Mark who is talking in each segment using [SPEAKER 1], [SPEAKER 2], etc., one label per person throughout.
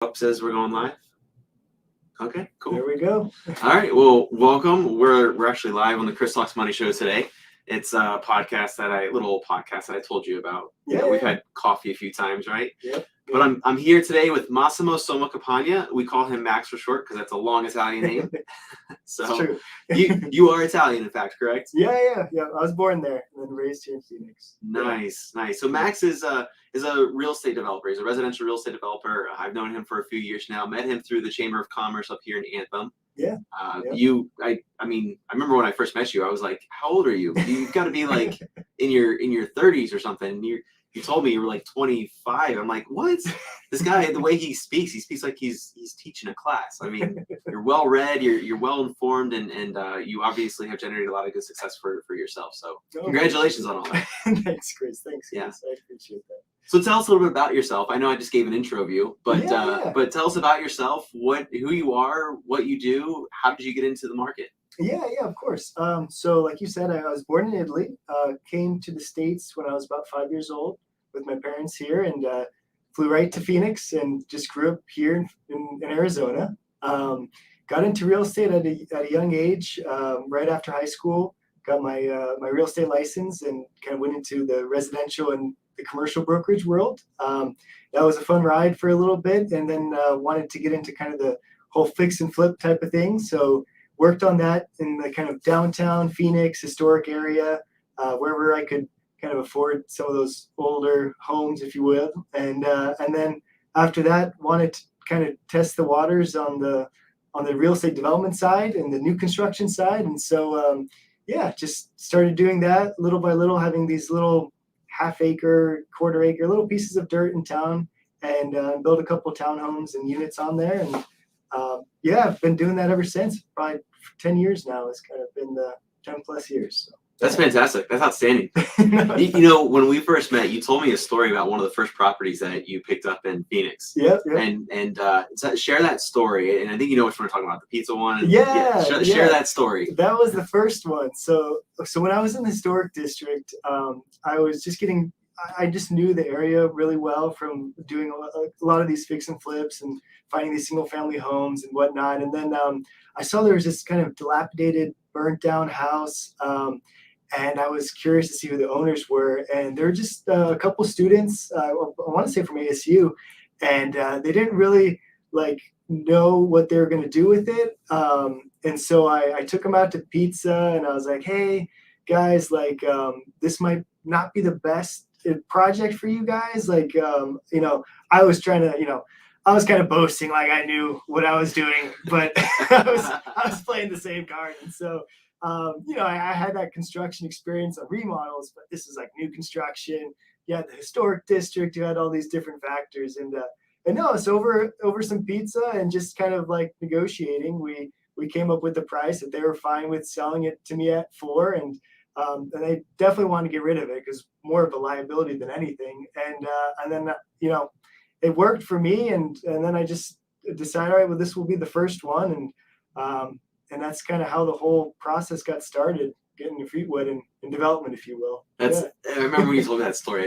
[SPEAKER 1] Up says we're going live. Okay, cool.
[SPEAKER 2] There we go.
[SPEAKER 1] All right, well, welcome. We're actually live on the Chris Talks Money Show today. It's a podcast little podcast that I told you about.
[SPEAKER 2] Yeah,
[SPEAKER 1] We've had coffee a few times, right?
[SPEAKER 2] Yep.
[SPEAKER 1] But I'm here today with Massimo Somacapagna. We call him Max for short because that's a long Italian name.
[SPEAKER 2] It's true.
[SPEAKER 1] you are Italian, in fact, correct?
[SPEAKER 2] Yeah. I was born there and then raised here in Phoenix.
[SPEAKER 1] Nice. So Max is a real estate developer. He's a residential real estate developer. I've known him for a few years now. Met him through the Chamber of Commerce up here in Anthem.
[SPEAKER 2] Yeah.
[SPEAKER 1] I remember when I first met you, I was like, how old are you? You've got to be like in your 30s or something. You told me you were like 25. I'm like, what? This guy, the way he speaks like he's teaching a class. I mean, you're well read, you're well informed, and you obviously have generated a lot of good success for yourself. So congratulations on all that.
[SPEAKER 2] Thanks, Chris. Thanks.
[SPEAKER 1] Yeah.
[SPEAKER 2] I appreciate that.
[SPEAKER 1] So tell us a little bit about yourself. I know I just gave an intro of you, but but tell us about yourself, who you are, what you do, how did you get into the market?
[SPEAKER 2] Yeah, of course. So like you said, I was born in Italy, came to the States when I was about 5 years old with my parents here, and flew right to Phoenix and just grew up here in Arizona. Got into real estate at a young age, right after high school. Got my real estate license and kind of went into the residential and the commercial brokerage world. That was a fun ride for a little bit, and then wanted to get into kind of the whole fix and flip type of thing. So worked on that in the kind of downtown Phoenix historic area, wherever I could kind of afford some of those older homes, if you will. And then after that, wanted to kind of test the waters on the real estate development side and the new construction side. And so, just started doing that little by little, having these little half-acre, quarter-acre little pieces of dirt in town, and built a couple townhomes and units on there. And I've been doing that ever since. Probably 10 years now. It's kind of been the 10 plus years. So.
[SPEAKER 1] That's fantastic. That's outstanding. When we first met, you told me a story about one of the first properties that you picked up in Phoenix.
[SPEAKER 2] Yep.
[SPEAKER 1] And share that story. And I think you know which one we're talking about, the pizza one. Share that story.
[SPEAKER 2] That was the first one. So when I was in the historic district, I was just I just knew the area really well from doing a lot of these fix and flips and finding these single family homes and whatnot. And then I saw there was this kind of dilapidated, burnt down house. And I was curious to see who the owners were. And they're just a couple students, I want to say from ASU, and they didn't really know what they were going to do with it. And so I took them out to pizza, and I was like, hey, guys, this might not be the best project for you guys. I was trying to, I was kind of boasting like I knew what I was doing, but I was playing the same card. And so, I had that construction experience on remodels, but this is like new construction. You had the historic district, you had all these different factors. And no, it's over some pizza and just kind of like negotiating. We came up with the price that they were fine with selling it to me at $4. And they definitely wanted to get rid of it because more of a liability than anything. And then, it worked for me. And then I just decided, all right, well, this will be the first one. And that's kind of how the whole process got started, getting your feet wet in development, if you will.
[SPEAKER 1] I remember when you told me that story,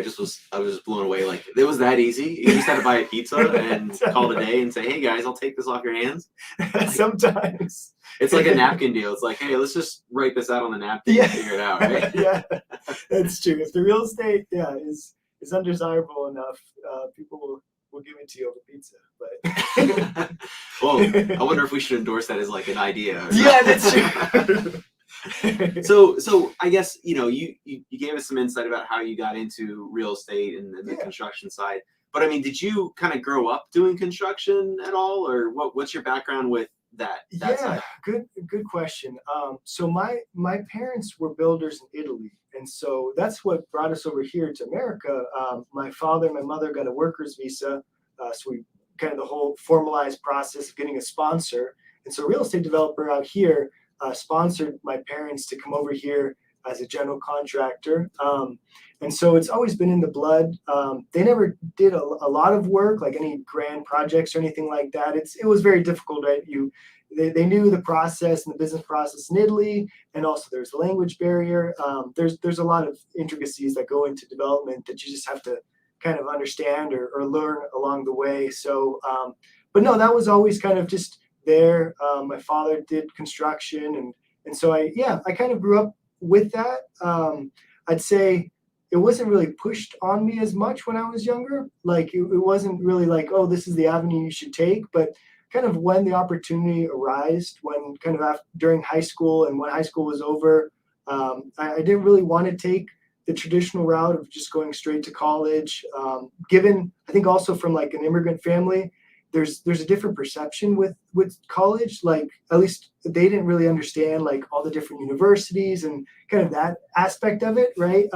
[SPEAKER 1] I was blown away. Like, it was that easy. You just had to buy a pizza and call it a day and say, hey guys, I'll take this off your hands.
[SPEAKER 2] Sometimes.
[SPEAKER 1] It's like a napkin deal. It's like, hey, let's just write this out on the napkin and figure it out, right?
[SPEAKER 2] Yeah, that's true. If the real estate, is undesirable enough, people will give it to you over pizza. But
[SPEAKER 1] well, I wonder if we should endorse that as like an idea.
[SPEAKER 2] Yeah, that's true.
[SPEAKER 1] So I guess you gave us some insight about how you got into real estate and the construction side. But I mean, did you kind of grow up doing construction at all, or what's your background with that side?
[SPEAKER 2] Good question. So my parents were builders in Italy, and so that's what brought us over here to America. My father and my mother got a worker's visa, so we kind of the whole formalized process of getting a sponsor. And so a real estate developer out here sponsored my parents to come over here as a general contractor. And so it's always been in the blood. They never did a lot of work, like any grand projects or anything like that. It was very difficult, right? They knew the process and the business process in Italy, and also there's the language barrier. There's a lot of intricacies that go into development that you just have to kind of understand or learn along the way. So but no, that was always kind of just there. My father did construction, and so I kind of grew up with that. I'd say it wasn't really pushed on me as much when I was younger. Like it wasn't really like, oh, this is the avenue you should take, but kind of when the opportunity arose, when kind of after, during high school and when high school was over, I didn't really want to take the traditional route of just going straight to college. Given, I think also from like an immigrant family, there's a different perception with college. Like at least they didn't really understand like all the different universities and kind of that aspect of it, right?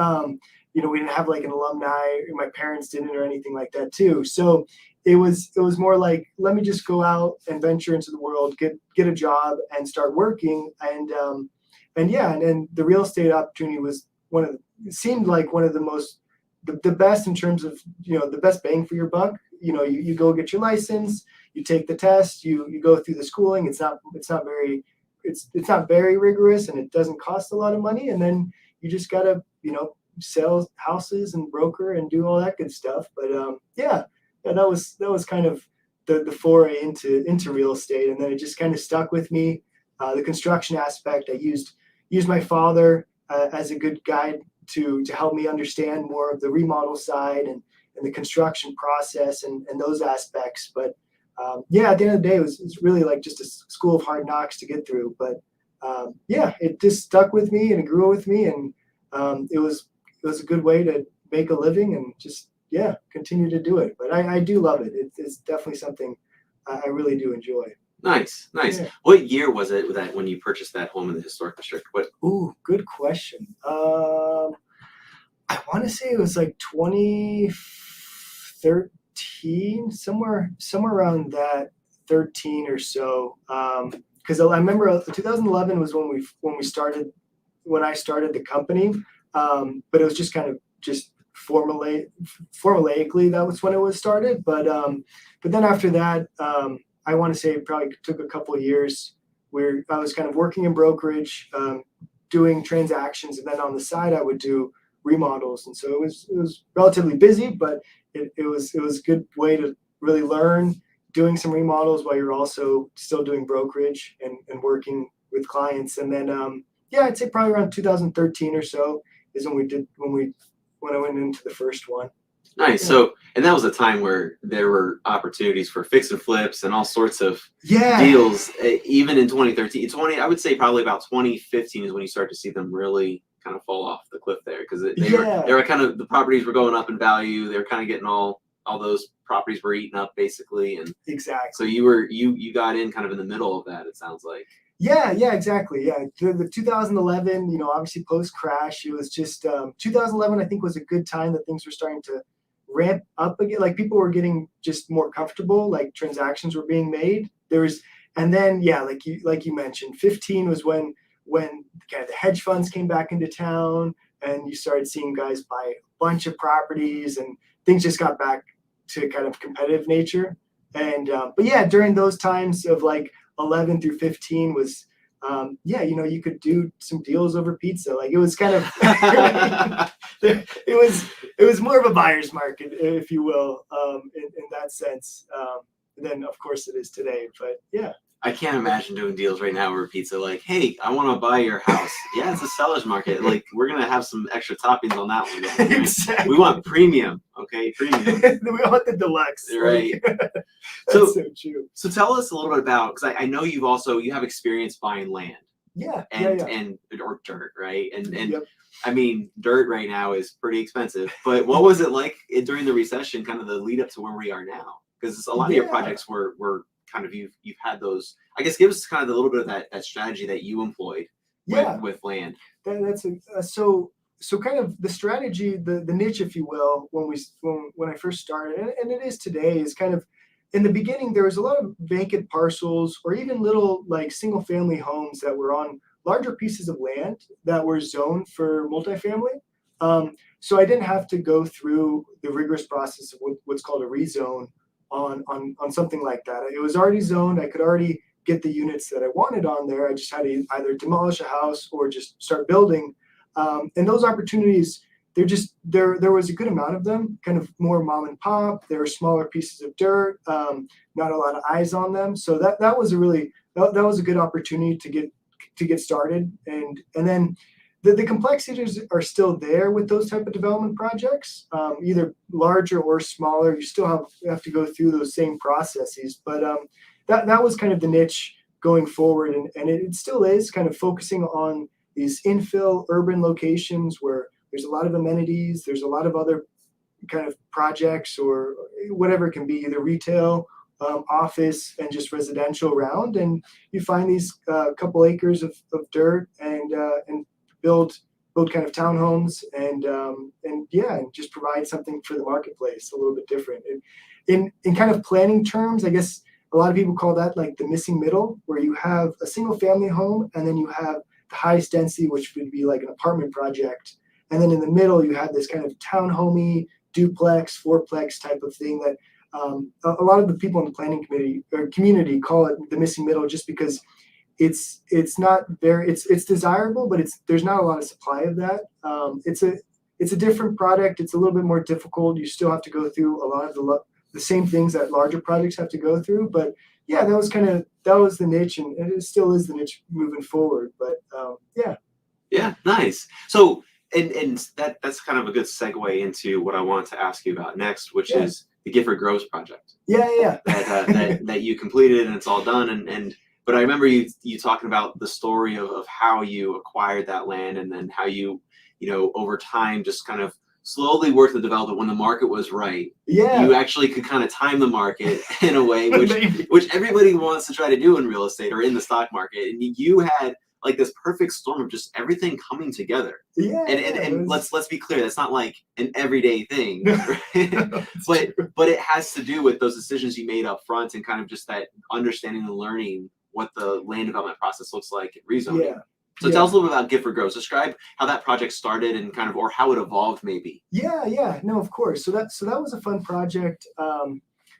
[SPEAKER 2] We didn't have like an alumni. My parents didn't or anything like that too. So it was more like, let me just go out and venture into the world, get a job and start working. And the real estate opportunity was it seemed like one of the best in terms of, the best bang for your buck. You go get your license, you take the test, you go through the schooling. It's not very rigorous, and it doesn't cost a lot of money. And then you just gotta, sell houses and broker and do all that good stuff. But that was kind of the foray into real estate, and then it just kind of stuck with me. The construction aspect, I used my father as a good guide to help me understand more of the remodel side and the construction process and those aspects. But at the end of the day, it's really like just a school of hard knocks to get through. But it just stuck with me and it grew with me, and it was a good way to make a living and just continue to do it. But I do love it. It's definitely something I really do enjoy.
[SPEAKER 1] Nice.
[SPEAKER 2] Yeah.
[SPEAKER 1] What year was it that when you purchased that home in the historic district?
[SPEAKER 2] Ooh, good question. I want to say it was like 2013, somewhere around that, 13 or so. Because I remember 2011 was when I started the company. But it was just kind of just formulaically, that was when it was started. But then after that, I want to say it probably took a couple of years where I was kind of working in brokerage, doing transactions, and then on the side I would do remodels. And so it was relatively busy, but it was a good way to really learn doing some remodels while you're also still doing brokerage and working with clients. And then I'd say probably around 2013 or so is when I went into the first one.
[SPEAKER 1] Nice.
[SPEAKER 2] Yeah.
[SPEAKER 1] So, and that was a time where there were opportunities for fix and flips and all sorts of deals, even in 2013. I would say probably about 2015 is when you start to see them really kind of fall off the cliff there, because they were kind of, the properties were going up in value. They were kind of getting all those properties were eaten up basically. And
[SPEAKER 2] exactly.
[SPEAKER 1] So you got in kind of in the middle of that, it sounds like.
[SPEAKER 2] Yeah, exactly. Yeah, the 2011, obviously post crash, it was just 2011. I think was a good time that things were starting to ramp up again. Like people were getting just more comfortable. Like transactions were being made. And then like you mentioned, 15 was when kind of the hedge funds came back into town, and you started seeing guys buy a bunch of properties, and things just got back to kind of competitive nature. And during those times of like 11 through 15 was you could do some deals over pizza. Like it was kind of it was more of a buyer's market, if you will, in that sense, than of course it is today. But
[SPEAKER 1] I can't imagine doing deals right now over pizza. Like, hey, I want to buy your house. Yeah, it's a seller's market. Like, we're gonna have some extra toppings on that one. Right?
[SPEAKER 2] Exactly.
[SPEAKER 1] We want premium. Okay, premium.
[SPEAKER 2] We want the deluxe.
[SPEAKER 1] Right.
[SPEAKER 2] That's
[SPEAKER 1] so
[SPEAKER 2] true.
[SPEAKER 1] So tell us a little bit about, because I know you have experience buying land. And or dirt, right? And
[SPEAKER 2] Yep.
[SPEAKER 1] I mean, dirt right now is pretty expensive. But what was it like during the recession, kind of the lead up to where we are now? Because a lot of your projects were kind of you've had those. I guess give us kind of a little bit of that strategy that you employed with land.
[SPEAKER 2] So kind of the strategy, the niche, if you will, when I first started, and it is today, is kind of, in the beginning, there was a lot of vacant parcels or even little like single family homes that were on larger pieces of land that were zoned for multifamily. So I didn't have to go through the rigorous process of what's called a rezone on something like that. It was already zoned. I could already get the units that I wanted on there. I just had to either demolish a house or just start building. And those opportunities, there was a good amount of them, kind of more mom and pop. There were smaller pieces of dirt, not a lot of eyes on them. So that was that was a good opportunity to get started. And then the complexities are still there with those type of development projects, either larger or smaller. You still have to go through those same processes, but that was kind of the niche going forward, and it still is kind of focusing on these infill urban locations where there's a lot of amenities, there's a lot of other kind of projects or whatever it can be, either retail, office, and just residential around, and you find these couple acres of dirt and build kind of townhomes and just provide something for the marketplace a little bit different. And in kind of planning terms, I guess a lot of people call that like the missing middle, where you have a single family home and then you have the highest density, which would be like an apartment project. And then in the middle, you have this kind of townhomey, duplex, fourplex type of thing that a lot of the people in the planning committee or community call it the missing middle, just because it's not very, it's desirable, but there's not a lot of supply of that. It's a different product. It's a little bit more difficult. You still have to go through a lot of the same things that larger projects have to go through. But yeah, that was the niche, and it still is the niche moving forward. But
[SPEAKER 1] Yeah, nice. So and that's kind of a good segue into what I wanted to ask you about next, which is the Gifford Groves project.
[SPEAKER 2] Yeah.
[SPEAKER 1] that you completed, and it's all done. But I remember you talking about the story of how you acquired that land, and then how you over time just kind of slowly worked the development when the market was right.
[SPEAKER 2] Yeah.
[SPEAKER 1] You actually could kind of time the market in a way which everybody wants to try to do in real estate or in the stock market. And you had like this perfect storm of just everything coming together.
[SPEAKER 2] Yeah.
[SPEAKER 1] And let's be clear, that's not like an everyday thing.
[SPEAKER 2] Right?
[SPEAKER 1] but it has to do with those decisions you made up front, and kind of just that understanding and learning what the land development process looks like at rezoning.
[SPEAKER 2] Yeah.
[SPEAKER 1] So tell us a little bit about Gifford Groves. Describe how that project started and kind of, or how it evolved maybe.
[SPEAKER 2] Yeah. No, of course. So that was a fun project.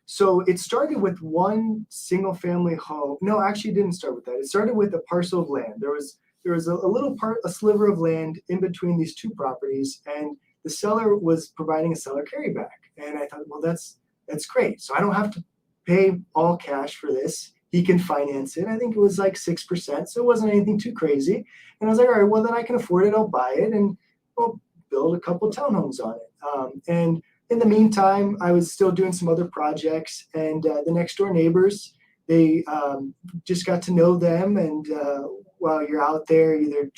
[SPEAKER 2] So it started with one single family home. No, actually it didn't start with that. It started with a parcel of land. There was a sliver of land in between these two properties, and the seller was providing a seller carryback. And I thought, well, that's great. So I don't have to pay all cash for this. He can finance it. I think it was like 6%, so it wasn't anything too crazy. And I was like, all right, well, then I can afford it. I'll buy it, and we'll build a couple townhomes on it. And in the meantime, I was still doing some other projects, and the next door neighbors, they just got to know them. And while you're out there, either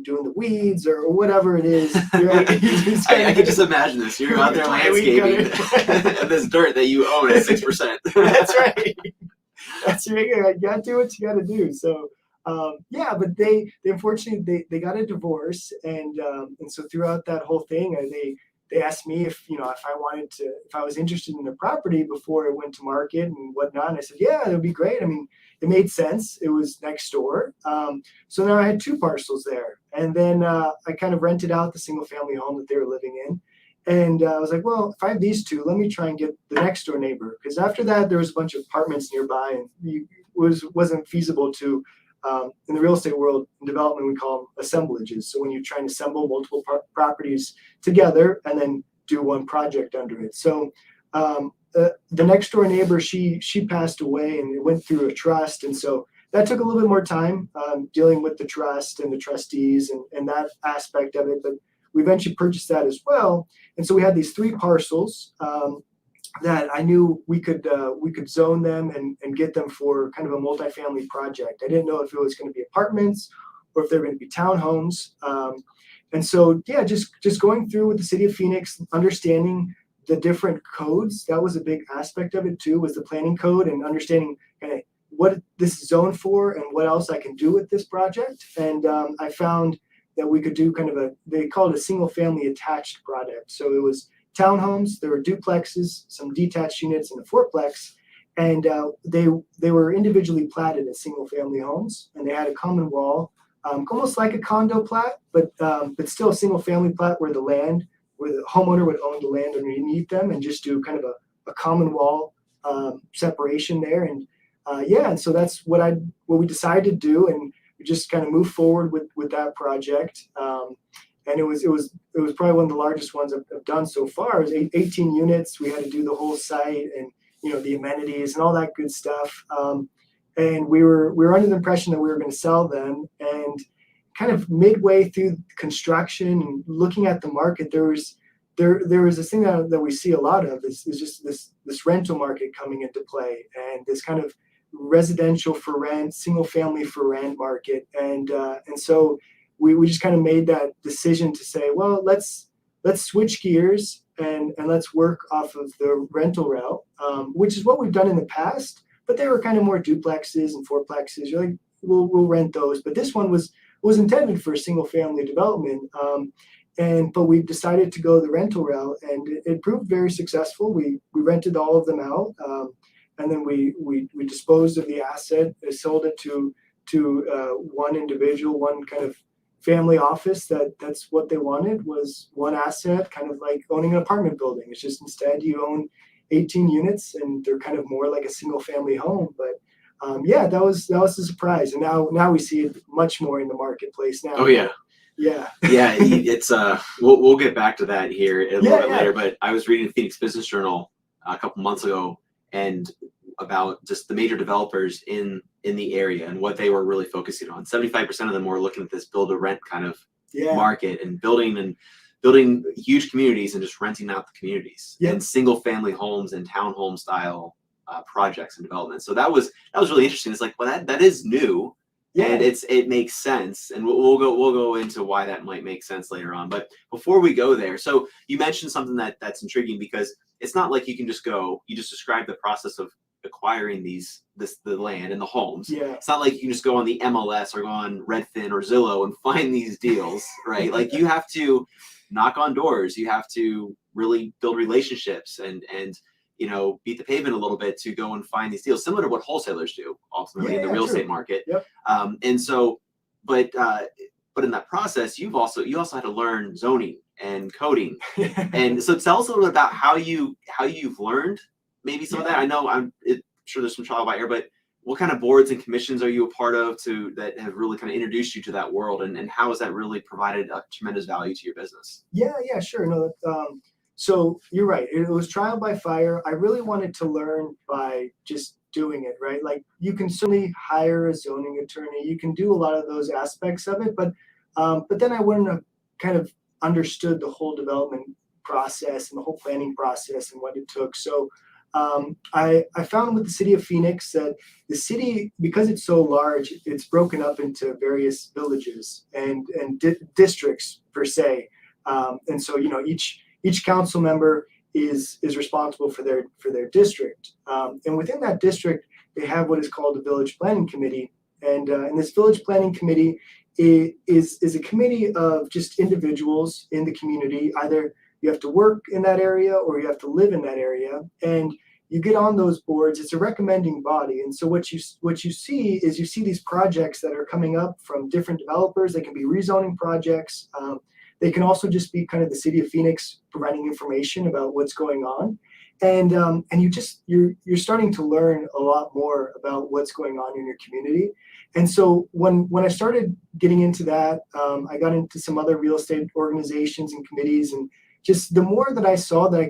[SPEAKER 2] doing the weeds or whatever it is,
[SPEAKER 1] I can just imagine this. You're out there landscaping this dirt that you own at 6%.
[SPEAKER 2] That's right. That's right. You gotta do what you gotta do. So but they unfortunately they got a divorce, and so throughout that whole thing, they asked me if I was interested in the property before it went to market and whatnot. And I said, yeah, that would be great. I mean, it made sense. It was next door. So now I had two parcels there, and then I kind of rented out the single family home that they were living in. And I was like, well, if I have these two, let me try and get the next door neighbor. Because after that, there was a bunch of apartments nearby, and it wasn't feasible to, in the real estate world, in development, we call them assemblages. So when you're trying to assemble multiple properties together and then do one project under it. So the next door neighbor, she passed away, and it went through a trust. And so that took a little bit more time dealing with the trust and the trustees and that aspect of it. But we eventually purchased that as well. And so we had these three parcels that I knew we could zone them and get them for kind of a multifamily project. I didn't know if it was going to be apartments or if they were going to be townhomes. And so, yeah, just going through with the city of Phoenix, understanding the different codes. That was a big aspect of it too, was the planning code and understanding kind of what this is zoned for and what else I can do with this project. And I found that we could do kind of they call it a single family attached product. So it was townhomes, there were duplexes, some detached units, and a fourplex. And they were individually platted as single family homes, and they had a common wall, almost like a condo plat, but still a single family plat where the homeowner would own the land underneath them and just do kind of a common wall separation there. And and so that's what we decided to do, and we just kind of moved forward with that project. And it was it was probably one of the largest ones I've done so far. It was 18 units. We had to do the whole site and, the amenities and all that good stuff. And we were under the impression that we were going to sell them. And kind of midway through construction and looking at the market, there was this thing that we see a lot of is just this rental market coming into play, and this kind of residential for rent, single family for rent market. And so we just kind of made that decision to say, well, let's switch gears and let's work off of the rental route, which is what we've done in the past, but they were kind of more duplexes and fourplexes. You're like, we'll rent those. But this one was intended for a single family development. But we decided to go the rental route, and it proved very successful. We rented all of them out, and then we disposed of the asset, sold it to one individual, one kind of family office that's what they wanted, was one asset, kind of like owning an apartment building. It's just instead you own 18 units, and they're kind of more like a single family home. But that was a surprise, and now we see it much more in the marketplace now.
[SPEAKER 1] Oh yeah.
[SPEAKER 2] Yeah.
[SPEAKER 1] Yeah, it's we'll get back to that here a little bit later, but I was reading the Phoenix Business Journal a couple months ago, and about just the major developers in the area and what they were really focusing on. 75% of them were looking at this build to rent kind of market, and building huge communities and just renting out the communities, and single family homes and townhome style projects and development. So that was really interesting. It's like, well, that is new. And it makes sense, and we'll go into why that might make sense later on. But before we go there, so you mentioned something that's intriguing, because it's not like you can just go. You just described the process of acquiring the land and the homes.
[SPEAKER 2] Yeah.
[SPEAKER 1] It's not like you can just go on the MLS or go on Redfin or Zillow and find these deals, right? Like, you have to knock on doors. You have to really build relationships and beat the pavement a little bit to go and find these deals, similar to what wholesalers do ultimately in the real estate market.
[SPEAKER 2] Yep.
[SPEAKER 1] And so, but in that process, you also had to learn zoning and coding. And so tell us a little bit about how you've learned maybe some of that. I know I'm sure there's some trial by ear, but what kind of boards and commissions are you a part of that have really kind of introduced you to that world, and how has that really provided a tremendous value to your business?
[SPEAKER 2] Yeah, sure. No, so you're right. It was trial by fire. I really wanted to learn by just doing it, right? Like, you can certainly hire a zoning attorney. You can do a lot of those aspects of it, but then I wouldn't have kind of understood the whole development process and the whole planning process and what it took. So I found with the city of Phoenix that the city, because it's so large, it's broken up into various villages and districts per se. And so, each council member is responsible for their district, and within that district they have what is called a village planning committee, and this village planning committee is a committee of just individuals in the community. Either you have to work in that area or you have to live in that area, and you get on those boards. It's a recommending body, and so what you see is these projects that are coming up from different developers. They can be rezoning projects. They can also just be kind of the city of Phoenix providing information about what's going on, and you're starting to learn a lot more about what's going on in your community. And so when I started getting into that, I got into some other real estate organizations and committees, and just the more that I saw that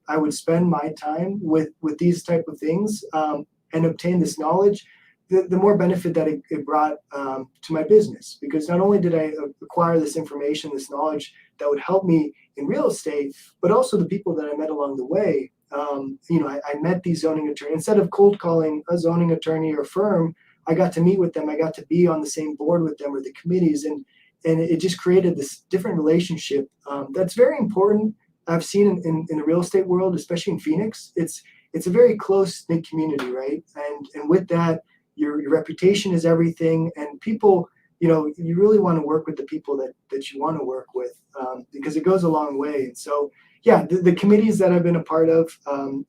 [SPEAKER 2] I would spend my time with these type of things and obtain this knowledge, the more benefit that it brought to my business. Because not only did I acquire this information, this knowledge that would help me in real estate, but also the people that I met along the way. I met these zoning attorneys. Instead of cold calling a zoning attorney or firm, I got to meet with them. I got to be on the same board with them or the committees, and it just created this different relationship that's very important. I've seen in the real estate world, especially in Phoenix, it's a very close-knit community, right? And with that, your reputation is everything, and people, you really want to work with the people that you want to work with, because it goes a long way. And so, the committees that I've been a part of,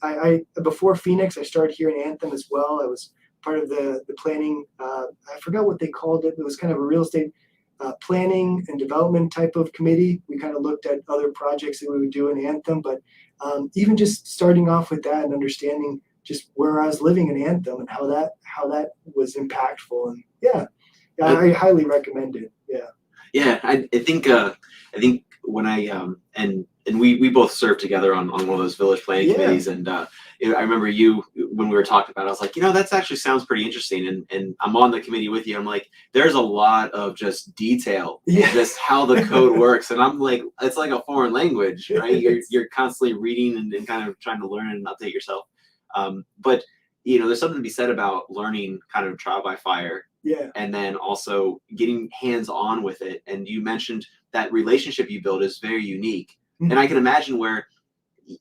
[SPEAKER 2] I before Phoenix, I started here in Anthem as well. I was part of the planning. I forgot what they called it. It was kind of a real estate planning and development type of committee. We kind of looked at other projects that we would do in Anthem, but even just starting off with that and understanding just where I was living in Anthem and how that was impactful. And I highly recommend it.
[SPEAKER 1] I think when I and we both served together on one of those village planning committees, and I remember you when we were talking about it, I was like, that's actually sounds pretty interesting, and I'm on the committee with you. I'm like, there's a lot of just detail in just how the code works, and I'm like, it's like a foreign language, right? You're constantly reading and kind of trying to learn and update yourself. But there's something to be said about learning kind of trial by fire.
[SPEAKER 2] Yeah.
[SPEAKER 1] And then also getting hands on with it. And you mentioned that relationship you build is very unique. Mm-hmm. And I can imagine where,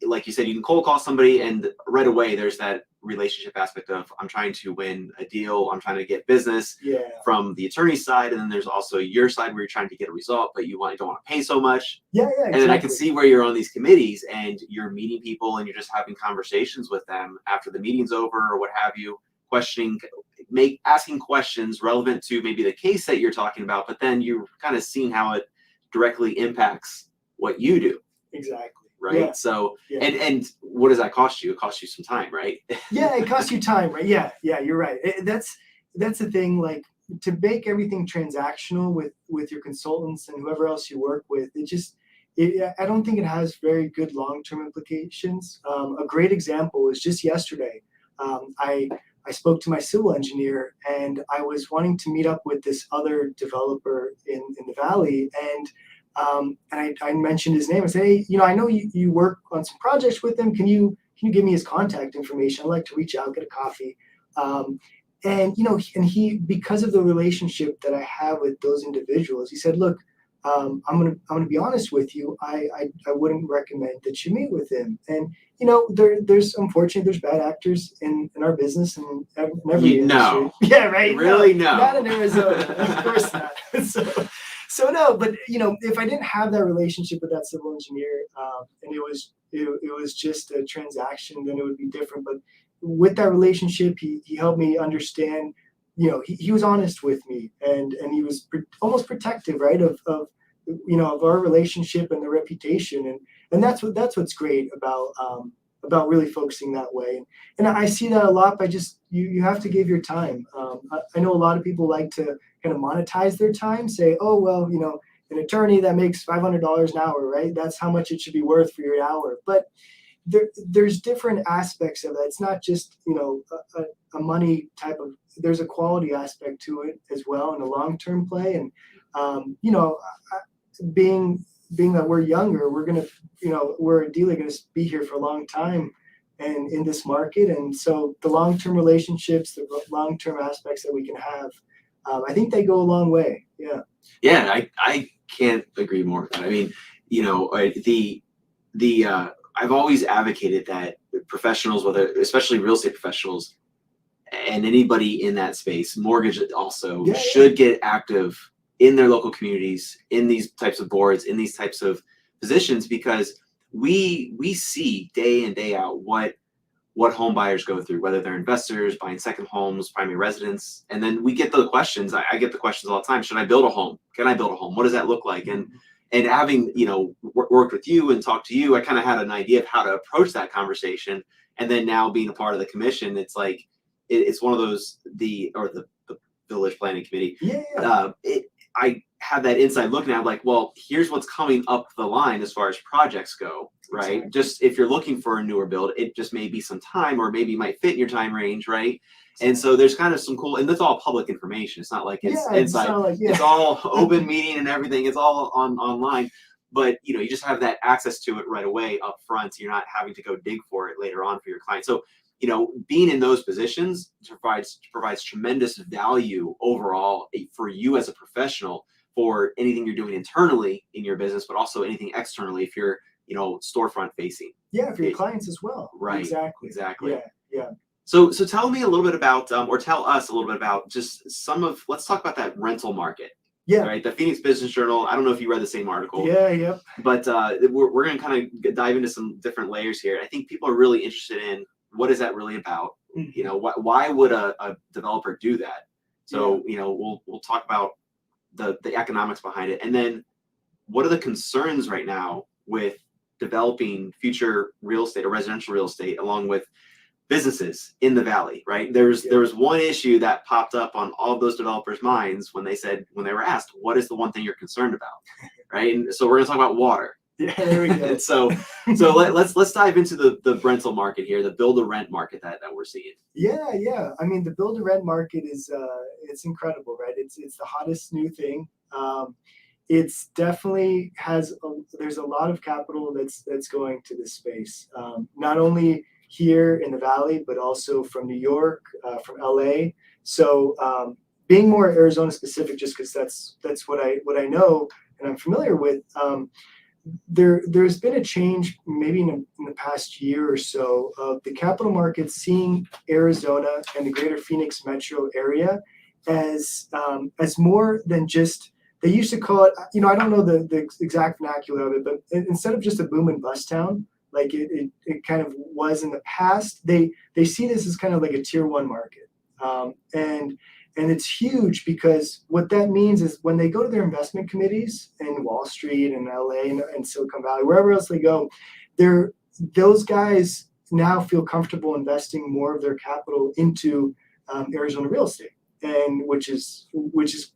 [SPEAKER 1] like you said, you can cold call somebody and right away there's that relationship aspect of, I'm trying to win a deal, I'm trying to get business from the attorney's side. And then there's also your side where you're trying to get a result, but you don't want to pay so much.
[SPEAKER 2] Exactly.
[SPEAKER 1] And then I can see where you're on these committees and you're meeting people and you're just having conversations with them after the meeting's over or what have you, asking questions relevant to maybe the case that you're talking about, but then you're kind of seeing how it directly impacts what you do.
[SPEAKER 2] Exactly.
[SPEAKER 1] Right.
[SPEAKER 2] Yeah.
[SPEAKER 1] So, and what does that cost you? It costs you some time, right?
[SPEAKER 2] Yeah, it costs you time, right? Yeah, you're right. That's the thing. Like, to make everything transactional with your consultants and whoever else you work with, I don't think it has very good long-term implications. A great example was just yesterday. I spoke to my civil engineer and I was wanting to meet up with this other developer in the Valley, and I mentioned his name. I said, hey, I know you work on some projects with him. Can you give me his contact information? I'd like to reach out, get a coffee. And he, because of the relationship that I have with those individuals, he said, look, I'm gonna be honest with you. I wouldn't recommend that you meet with him. And there's bad actors in our business and in every industry. Yeah, right.
[SPEAKER 1] Really,
[SPEAKER 2] no, not in Arizona, of course not. So no, but if I didn't have that relationship with that civil engineer, and it was just a transaction, then it would be different. But with that relationship, he helped me understand. He was honest with me, and he was almost protective, right, of our relationship and the reputation, and that's what's great about really focusing that way. And I see that a lot by just you have to give your time. I know a lot of people like to kind of monetize their time, say, oh well, an attorney that makes $500 an hour, right? That's how much it should be worth for your hour. But there's different aspects of that. It's not just a money type of. There's a quality aspect to it as well in a long-term play. And being that we're younger, we're ideally going to be here for a long time and in this market. And so the long-term relationships, the long-term aspects that we can have, I think they go a long way. Yeah.
[SPEAKER 1] Yeah, I can't agree more. I mean, I've always advocated that professionals, especially real estate professionals and anybody in that space, mortgage also, should get active in their local communities, in these types of boards, in these types of positions, because we see day in, day out what home buyers go through, whether they're investors, buying second homes, primary residence. And then we get the questions. I get the questions all the time. Should I build a home? Can I build a home? What does that look like? And having, worked with you and talked to you, I kind of had an idea of how to approach that conversation. And then now being a part of the commission, it's like, it's one of those, the village planning committee. I have that inside look now, like, well, here's what's coming up the line as far as projects go, right? Exactly. Just if you're looking for a newer build, it just may be some time, or maybe might fit in your time range, right? Exactly. And so there's kind of some cool, and that's all public information. It's not like it's inside. It's all open meeting and everything. It's all online, but you just have that access to it right away up front. So you're not having to go dig for it later on for your client. So being in those positions provides tremendous value overall for you as a professional, for anything you're doing internally in your business, but also anything externally if you're, storefront facing.
[SPEAKER 2] Yeah, for your clients as well.
[SPEAKER 1] Right.
[SPEAKER 2] Exactly. Yeah.
[SPEAKER 1] So tell me a little bit about, or tell us a little bit about just let's talk about that rental market.
[SPEAKER 2] Yeah.
[SPEAKER 1] Right. The Phoenix Business Journal. I don't know if you read the same article.
[SPEAKER 2] Yeah. Yep.
[SPEAKER 1] But we're going to kind of dive into some different layers here. I think people are really interested in, what is that really about? Mm-hmm. Why would a developer do that? So, we'll talk about the economics behind it. And then what are the concerns right now with developing future real estate or residential real estate along with businesses in the Valley, right? There was one issue that popped up on all of those developers' minds when they were asked, what is the one thing you're concerned about? right? And so we're gonna talk about water.
[SPEAKER 2] Yeah, there we go.
[SPEAKER 1] And so let's dive into the rental market here, the build to rent market that we're seeing.
[SPEAKER 2] Yeah. I mean, the build to rent market is it's incredible, right? It's the hottest new thing. It's definitely there's a lot of capital that's going to this space. Not only here in the Valley, but also from New York, from LA. So being more Arizona specific, just because that's what I know and I'm familiar with. There's been a change maybe in the past year or so of the capital markets seeing Arizona and the greater Phoenix metro area as more than just, they used to call it, I don't know the exact vernacular of it, but instead of just a boom and bust town, like it kind of was in the past, they see this as kind of like a tier one market. And it's huge because what that means is when they go to their investment committees in Wall Street and LA and Silicon Valley, wherever else they go, those guys now feel comfortable investing more of their capital into Arizona real estate, and which is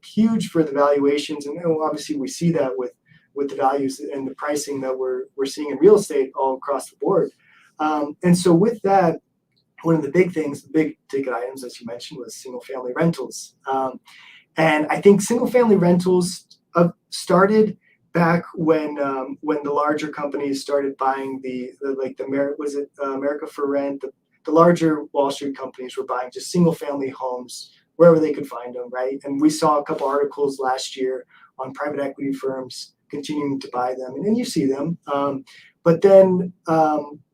[SPEAKER 2] huge for the valuations. And obviously we see that with the values and the pricing that we're seeing in real estate all across the board. And so with that, one of the big things, the big ticket items, as you mentioned, was single family rentals. And I think single family rentals started back when the larger companies started buying America for Rent, the larger Wall Street companies were buying just single family homes wherever they could find them, right? And we saw a couple articles last year on private equity firms continuing to buy them, and you see them. But then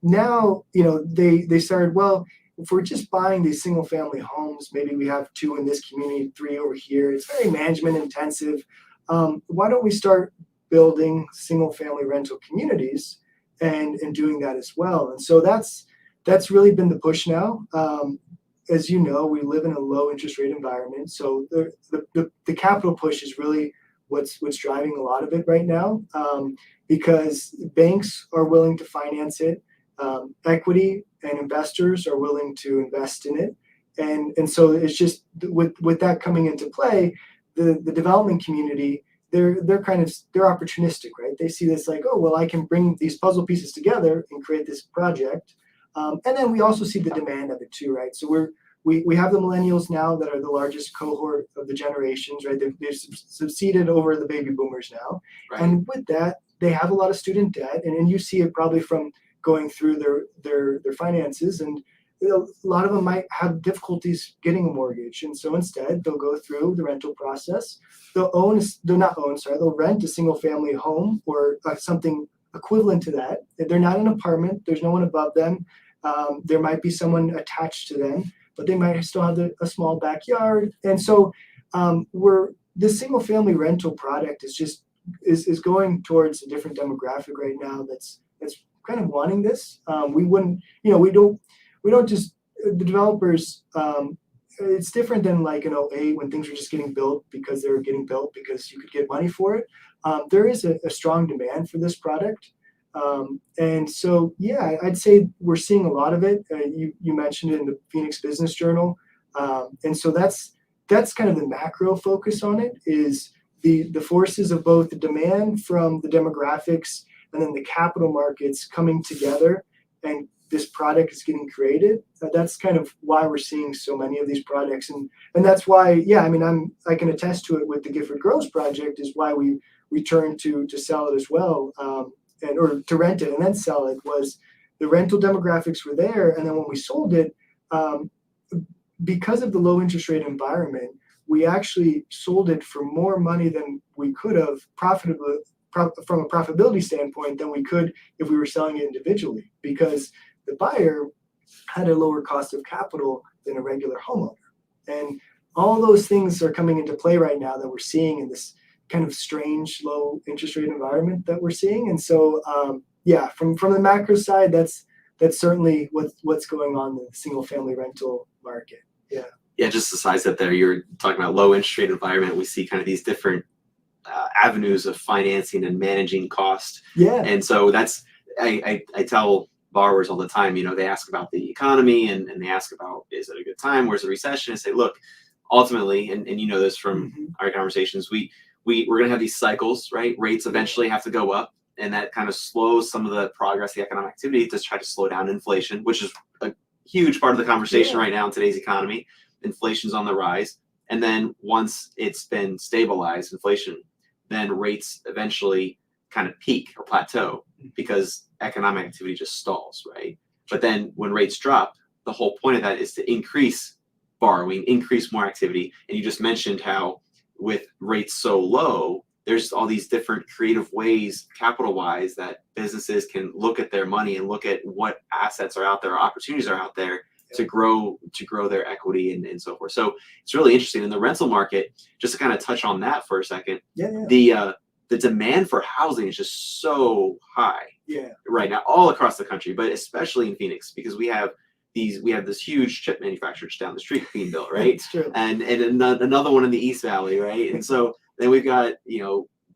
[SPEAKER 2] now, they started, well, if we're just buying these single family homes, maybe we have 2 in this community, 3 over here, it's very management intensive. Why don't we start building single family rental communities and doing that as well? And so that's really been the push now. As you know, we live in a low interest rate environment. So the capital push is really what's driving a lot of it right now, because banks are willing to finance it, equity and investors are willing to invest in it, and so it's just with that coming into play, the development community, they're opportunistic, right? They see this like, oh well, I can bring these puzzle pieces together and create this project, and then we also see the demand of it too, right? So we have the millennials now that are the largest cohort of the generations, right? They've succeeded over the baby boomers now, right. And with that, they have a lot of student debt, and you see it probably from going through their finances, and a lot of them might have difficulties getting a mortgage, and so instead they'll go through the rental process. They'll rent a single family home or something equivalent to that. They're not an apartment. There's no one above them. There might be someone attached to them, but they might still have a small backyard. And so the single family rental product is going towards a different demographic right now that's kind of wanting this. We don't just, the developers, it's different than like in 2008 when things were just getting built because they were getting built because you could get money for it. There is a strong demand for this product. And so, yeah, I'd say we're seeing a lot of it. You mentioned it in the Phoenix Business Journal. And so that's kind of the macro focus on it, is the forces of both the demand from the demographics and then the capital markets coming together, and this product is getting created. That's kind of why we're seeing so many of these projects. And that's why, yeah, I mean, I can attest to it with the Gifford Groves project, is why we turned to sell it as well. Or to rent it and then sell it, was the rental demographics were there. And then when we sold it, because of the low interest rate environment, we actually sold it for more money than we could have from a profitability standpoint than we could if we were selling it individually, because the buyer had a lower cost of capital than a regular homeowner. And all those things are coming into play right now that we're seeing in this kind of strange low interest rate environment that we're seeing. And so, yeah, from the macro side, that's certainly what's going on in the single family rental market. Yeah.
[SPEAKER 1] Yeah, just to size that there, you're talking about low interest rate environment. We see kind of these different avenues of financing and managing cost.
[SPEAKER 2] Yeah.
[SPEAKER 1] And so that's, I tell borrowers all the time, they ask about the economy and they ask about, is it a good time? Where's the recession? I say, look, ultimately, and you know this from our conversations, we we're going to have these cycles, right? Rates eventually have to go up, and that kind of slows some of the progress, the economic activity, to try to slow down inflation, which is a huge part of the conversation right now in today's economy. Inflation's on the rise. And then once it's been stabilized, inflation, then rates eventually kind of peak or plateau because economic activity just stalls, right? But then when rates drop, the whole point of that is to increase borrowing, increase more activity. And you just mentioned how with rates so low, there's all these different creative ways, capital-wise, that businesses can look at their money and look at what assets are out there, or opportunities are out there to grow their equity and so forth. So it's really interesting. In the rental market, just to kind of touch on that for a second, the demand for housing is just so high right now, all across the country, but especially in Phoenix, because we have this huge chip manufacturer just down the street being built, right?
[SPEAKER 2] It's true.
[SPEAKER 1] And another one in the East Valley, right? And so then we've got,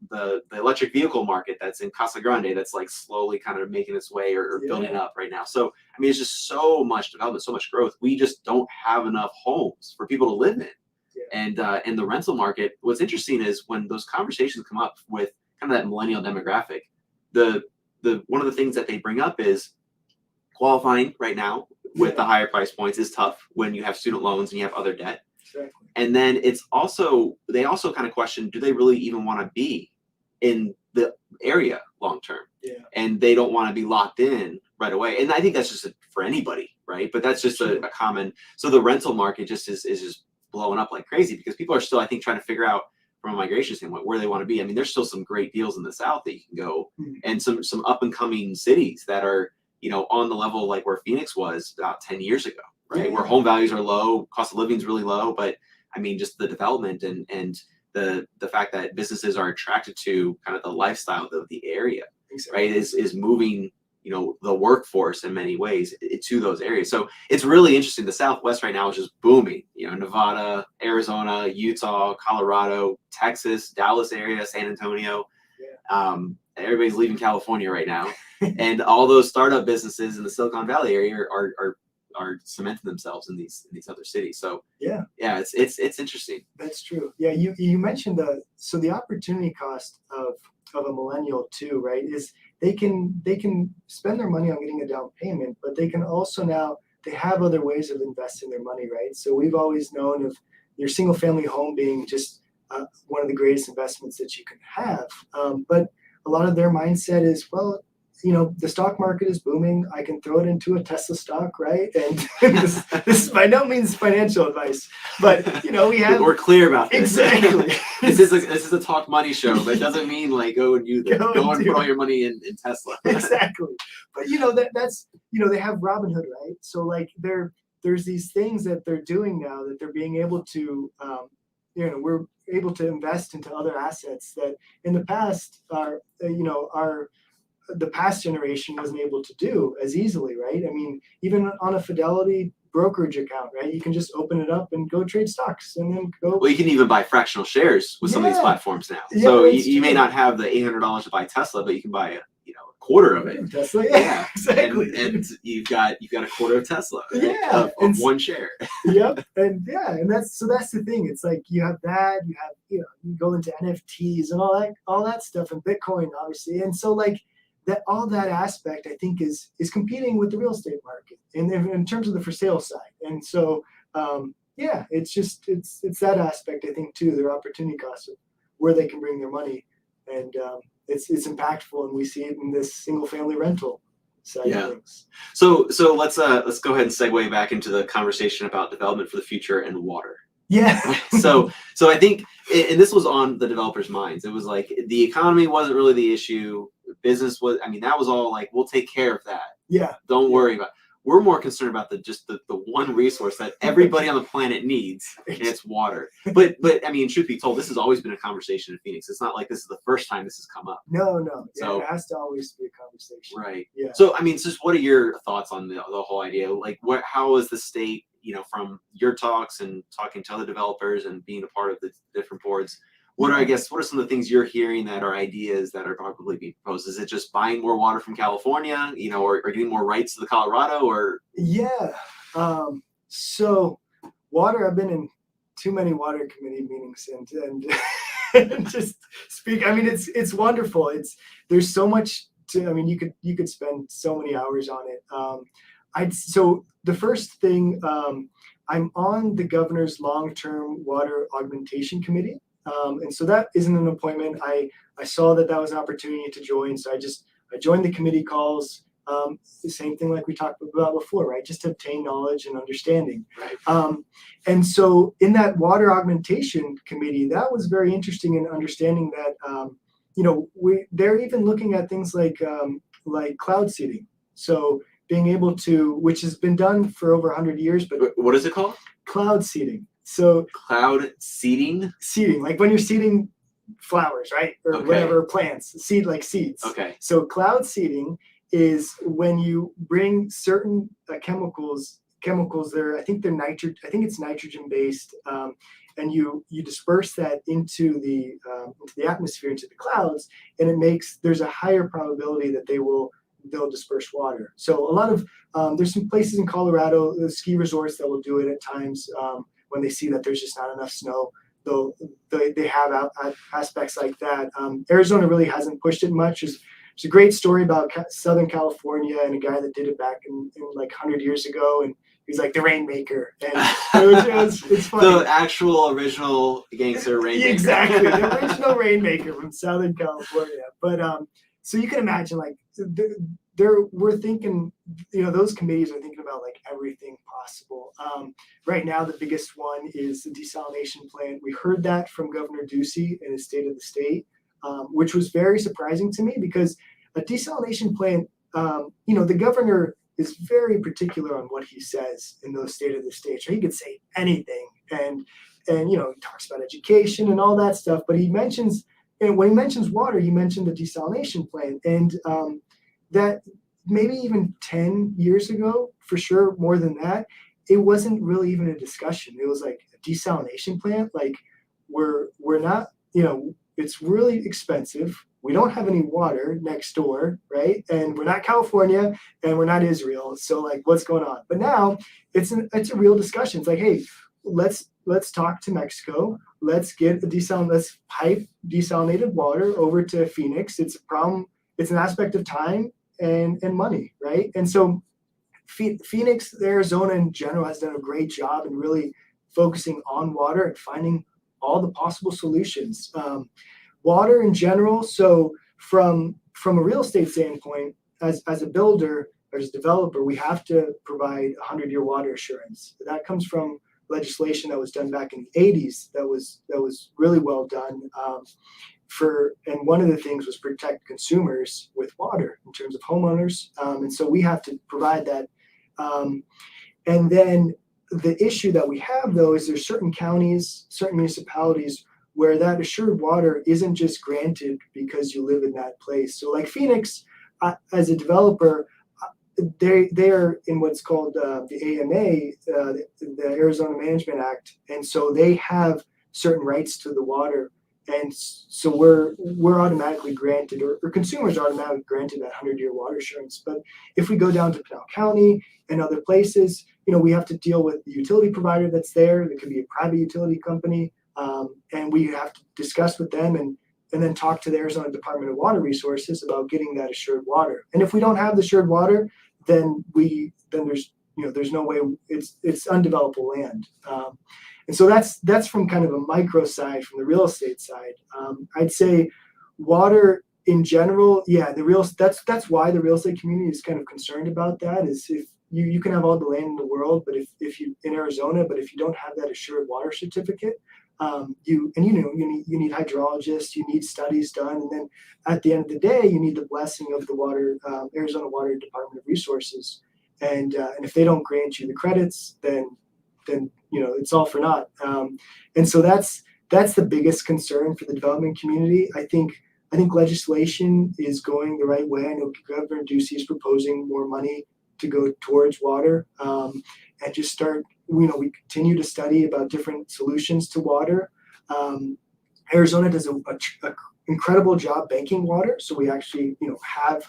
[SPEAKER 1] the electric vehicle market that's in Casa Grande that's like slowly kind of making its way or building up right now. So, I mean, it's just so much development, so much growth. We just don't have enough homes for people to live in. And in the rental market, what's interesting is when those conversations come up with kind of that millennial demographic, the one of the things that they bring up is qualifying right now with the higher price points is tough when you have student loans and you have other debt.
[SPEAKER 2] Exactly.
[SPEAKER 1] And then they also kind of question, do they really even want to be in the area long term? And they don't want to be locked in right away. And I think that's just for anybody, right? But that's just a common. So the rental market just is just blowing up like crazy because people are still, I think, trying to figure out from a migration standpoint where they want to be. I mean, there's still some great deals in the South that you can go, and some up and coming cities that are, on the level like where Phoenix was about 10 years ago, right? Where home values are low, cost of living is really low, but I mean, just the development and the fact that businesses are attracted to kind of the lifestyle of the area, right, is moving, the workforce in many ways to those areas. So it's really interesting. The Southwest right now is just booming. Nevada, Arizona, Utah, Colorado, Texas, Dallas area, San Antonio. Everybody's leaving California right now, and all those startup businesses in the Silicon Valley area are cementing themselves in these other cities. So it's interesting.
[SPEAKER 2] That's true. Yeah, you mentioned the opportunity cost of a millennial too, right? Is they can spend their money on getting a down payment, but they can also now they have other ways of investing their money, right? So we've always known of your single family home being just one of the greatest investments that you can have, but a lot of their mindset is, well, the stock market is booming. I can throw it into a Tesla stock, right? And this is by no means financial advice, but
[SPEAKER 1] we're clear about this.
[SPEAKER 2] Exactly.
[SPEAKER 1] This is a talk money show, but it doesn't mean like go and do this. Go and put all your money in Tesla.
[SPEAKER 2] Exactly. But that's they have Robinhood, right? So like there's these things that they're doing now that they're being able to we're able to invest into other assets that in the past the past generation wasn't able to do as easily, right? I mean, even on a Fidelity brokerage account, right? You can just open it up and go trade stocks and then go.
[SPEAKER 1] Well, you can even buy fractional shares with some of these platforms now. So you may not have the $800 to buy Tesla, but you can buy a quarter of it.
[SPEAKER 2] Tesla, exactly.
[SPEAKER 1] And you've got a quarter of Tesla, of one share.
[SPEAKER 2] And that's the thing. It's like you have that, you go into NFTs and all that stuff, and Bitcoin, obviously, and so like. That all that aspect, I think, is competing with the real estate market in terms of the for sale side. And so, it's that aspect, I think, too, their opportunity cost of where they can bring their money. And it's impactful, and we see it in this single family rental side of things.
[SPEAKER 1] So let's go ahead and segue back into the conversation about development for the future and water. So I think, and this was on the developers' minds. It was like the economy wasn't really the issue. Business was. I mean, that was all like, we'll take care of that. Don't worry about. We're more concerned about the one resource that everybody on the planet needs, and it's water. But I mean, truth be told, this has always been a conversation in Phoenix. It's not like this is the first time this has come up.
[SPEAKER 2] No. So, it has to always be a conversation.
[SPEAKER 1] Right.
[SPEAKER 2] Yeah.
[SPEAKER 1] So I mean, just what are your thoughts on the whole idea? Like, how is the state, from your talks and talking to other developers and being a part of the different boards? What are some of the things you're hearing that are ideas that are probably being proposed? Is it just buying more water from California, or getting more rights to the Colorado, or?
[SPEAKER 2] So water, I've been in too many water committee meetings, and and just speak. I mean, it's wonderful. There's so much to. I mean, you could spend so many hours on it. So the first thing, I'm on the governor's long-term water augmentation committee, and so that isn't an appointment. I saw that was an opportunity to join, so I joined the committee calls. The same thing like we talked about before, right? Just to obtain knowledge and understanding.
[SPEAKER 1] Right.
[SPEAKER 2] And so in that water augmentation committee, that was very interesting in understanding that, they're even looking at things like cloud seeding. So being able to, which has been done for over 100 years, but
[SPEAKER 1] What is it called?
[SPEAKER 2] cloud seeding. So
[SPEAKER 1] Cloud seeding?
[SPEAKER 2] seeding, like when you're seeding flowers, right? Or
[SPEAKER 1] Okay.
[SPEAKER 2] whatever plants, seed like seeds.
[SPEAKER 1] Okay.
[SPEAKER 2] So cloud seeding is when you bring certain chemicals there. I think it's nitrogen based, and you disperse that into the atmosphere, into the clouds, and there's a higher probability that they'll disperse water. So a lot of there's some places in Colorado, the ski resorts, that will do it at times when they see that there's just not enough snow. They have aspects like that. Arizona really hasn't pushed it much. There's a great story about Southern California and a guy that did it back in like 100 years ago, and he's like the rainmaker, and it's funny.
[SPEAKER 1] The actual original gangster rainmaker.
[SPEAKER 2] Exactly, the original rainmaker from Southern California. But so you can imagine, like, we're thinking, those committees are thinking about like everything possible. Right now, the biggest one is the desalination plant. We heard that from Governor Ducey in his State of the State, which was very surprising to me, because a desalination plant, the governor is very particular on what he says in those State of the States. He could say anything, and he talks about education and all that stuff, but he mentions, and when he mentions water, he mentioned the desalination plant, and that maybe even 10 years ago, for sure, more than that, it wasn't really even a discussion. It was like, a desalination plant, like we're not, it's really expensive. We don't have any water next door, right? And we're not California, and we're not Israel. So like, what's going on? But now it's a real discussion. It's like, hey, let's talk to Mexico. Let's get let's pipe desalinated water over to Phoenix. It's a problem. It's an aspect of time and money, right? And so Phoenix, Arizona in general, has done a great job in really focusing on water and finding all the possible solutions. Water in general. So from a real estate standpoint, as a builder or as a developer, we have to provide 100-year water assurance. That comes from legislation that was done back in the 80s. That was really well done. And one of the things was protect consumers with water in terms of homeowners. And so we have to provide that. And then the issue that we have, though, is there's certain counties, certain municipalities where that assured water isn't just granted because you live in that place. So like Phoenix, as a developer, they are in what's called the AMA, the Arizona Management Act. And so they have certain rights to the water. And so we're automatically granted, or consumers are automatically granted that 100-year water assurance. But if we go down to Pinal County and other places, we have to deal with the utility provider that's there. It could be a private utility company. And we have to discuss with them and then talk to the Arizona Department of Water Resources about getting that assured water. And if we don't have the assured water, then there's no way, it's undevelopable land. And so that's from kind of a micro side, from the real estate side. I'd say water in general, that's why the real estate community is kind of concerned about that. Is if you can have all the land in the world, but if you in Arizona, but if you don't have that assured water certificate, you need hydrologists, you need studies done, and then at the end of the day, you need the blessing of the Arizona Water Department of Resources. And if they don't grant you the credits, then it's all for naught. And so that's the biggest concern for the development community. I think legislation is going the right way. I know Governor Ducey is proposing more money to go towards water, and just start. We continue to study about different solutions to water. Arizona does a incredible job banking water, so we actually have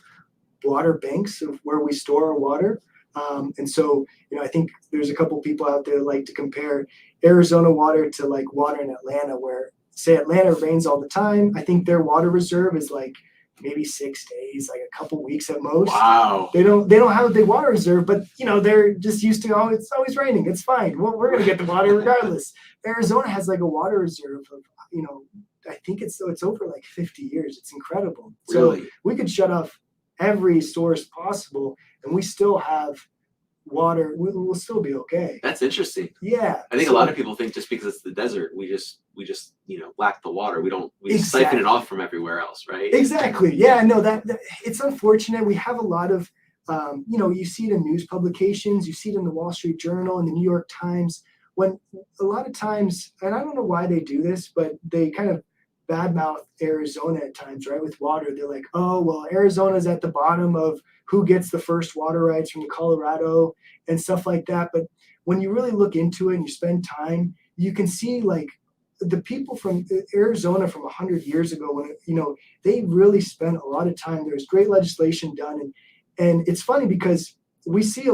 [SPEAKER 2] water banks of where we store our water. And so, I think there's a couple people out there that like to compare Arizona water to like water in Atlanta, where say Atlanta rains all the time. I think their water reserve is like maybe 6 days, like a couple weeks at most.
[SPEAKER 1] Wow.
[SPEAKER 2] They don't have a big water reserve, but they're just used to, oh, it's always raining, it's fine. Well, we're gonna get the water regardless. Arizona has like a water reserve of, I think it's over like 50 years. It's incredible.
[SPEAKER 1] Really?
[SPEAKER 2] So we could shut off every source possible and we still have water. We'll still be okay.
[SPEAKER 1] That's interesting.
[SPEAKER 2] Yeah.
[SPEAKER 1] I think a lot of people think just because it's the desert, we just lack the water. We siphon it off from everywhere else, right?
[SPEAKER 2] Exactly. Yeah. No, that it's unfortunate. We have a lot of, you see it in news publications, you see it in the Wall Street Journal and the New York Times, when a lot of times, and I don't know why they do this, but they kind of badmouth Arizona at times, right? With water, they're like, oh, well, Arizona's at the bottom of who gets the first water rights from Colorado and stuff like that. But when you really look into it and you spend time, you can see like the people from Arizona from 100 years ago, when they really spent a lot of time. There was great legislation done, and it's funny because we see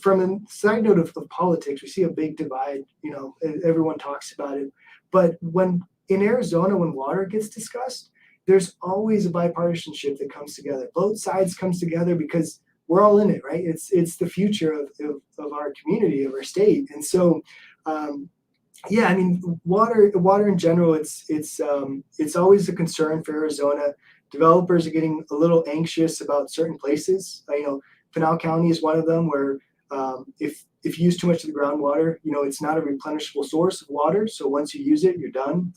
[SPEAKER 2] from a side note of politics, we see a big divide. Everyone talks about it, but when in Arizona, when water gets discussed, there's always a bipartisanship that comes together. Both sides comes together because we're all in it, right? It's the future of our community, of our state, and so. Yeah, I mean, water in general, it's always a concern for Arizona. Developers are getting a little anxious about certain places. Pinal County is one of them where if you use too much of the groundwater, it's not a replenishable source of water. So once you use it, you're done.